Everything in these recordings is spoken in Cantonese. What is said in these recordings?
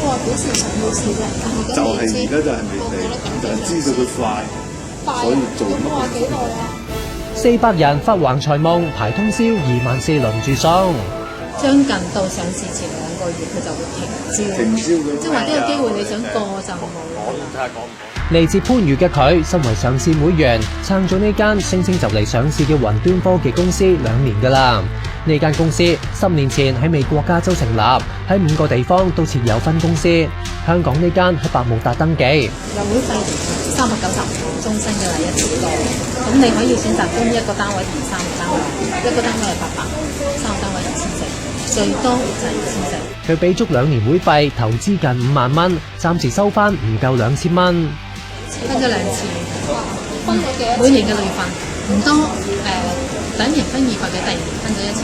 我表示想要錢嘅，但就係而家就係未嚟，就係知道佢快，所以做乜？話幾耐啊？400人發橫財夢，排通宵24000輪住送。將近到上市前2個月，佢就會停招嘅，即係話呢個機會你想過就冇。嚟自番禺嘅佢，身為上市會員，撐咗呢間聲稱就嚟上市嘅雲端科技公司2年㗎啦。呢間公司10年前喺美國加州成立，喺5個地方都設有分公司。香港呢間喺百慕達登記。入會費390，終身嘅係1,000多。咁你可以選擇供1個單位同3個單位，1個單位係800，3個單位2,400，最多就係2,400。佢俾足2年會費，投資近5萬蚊，暫時收翻唔夠2000蚊。分咗2次，每年嘅累份唔多，第1年分200嘅，第2年分咗1,300。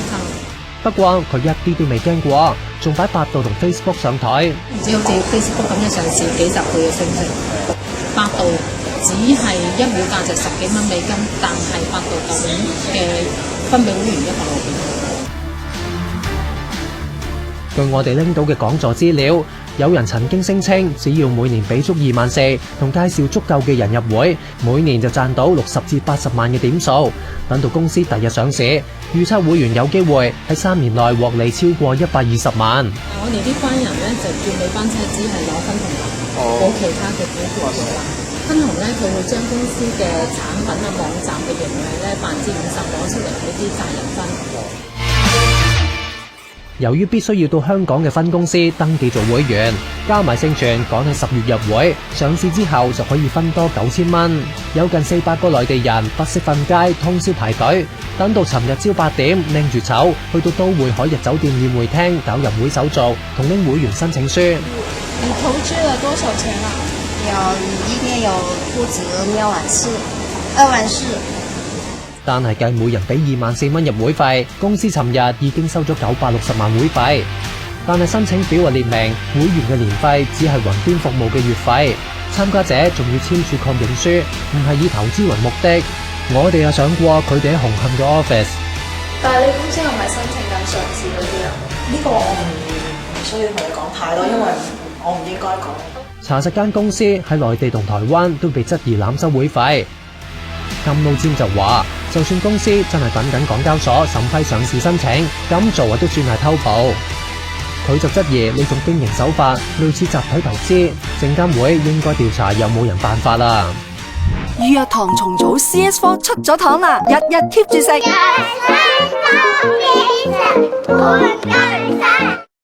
不過佢一啲都未驚過，仲擺百度同 Facebook 上台。唔知好似 Facebook 咁嘅上市幾10倍嘅升幅，百度只係1秒價值10幾蚊美金，但係百度舊年嘅分俾會員160幾。據我哋拎到嘅講座資料，有人曾經聲稱，只要每年俾足24000，同介紹足夠嘅人入會，每年就賺到60至80萬嘅點數。等到公司第日上市，預測會員有機會喺3年內獲利超過120萬。我哋呢班人咧就叫你班車只係攞分紅，冇其他嘅股票嘅啦。分紅咧，佢會將公司嘅產品啊、網站嘅盈利咧50%攞出嚟俾啲責任分。由於必須要到香港嘅分公司登記做會員，加埋盛傳趕喺10月入會，上市之後就可以分多9000蚊。有近400個內地人不惜瞓街通宵排隊，等到尋日朝8點拎住籌去到都會海逸酒店宴會廳搞入會手續，同拎會員申請書。你投資了多少錢啊？一年有不止2萬4，2萬4。但係計每人俾24000蚊入會費，公司尋日已經收咗960萬會費。但係申請表列明，會員嘅年費只係雲端服務嘅月費，參加者仲要簽署確認書，唔係以投資為目的。我哋有上過佢哋喺紅磡嘅 office。但係你公司係咪申請緊上市嗰啲啊？呢個我唔需要同你講太多，因為我唔應該講。查實間公司喺內地同台灣都被質疑濫收會費。金撈尖就話，就算公司真係等緊港交所審批上市申請，咁做都算係偷步。佢就質疑呢種經營手法類似集體投資，證監會應該調查有冇人犯法啦。預約堂重組 CS4 出咗堂啦，日日 keep 住食。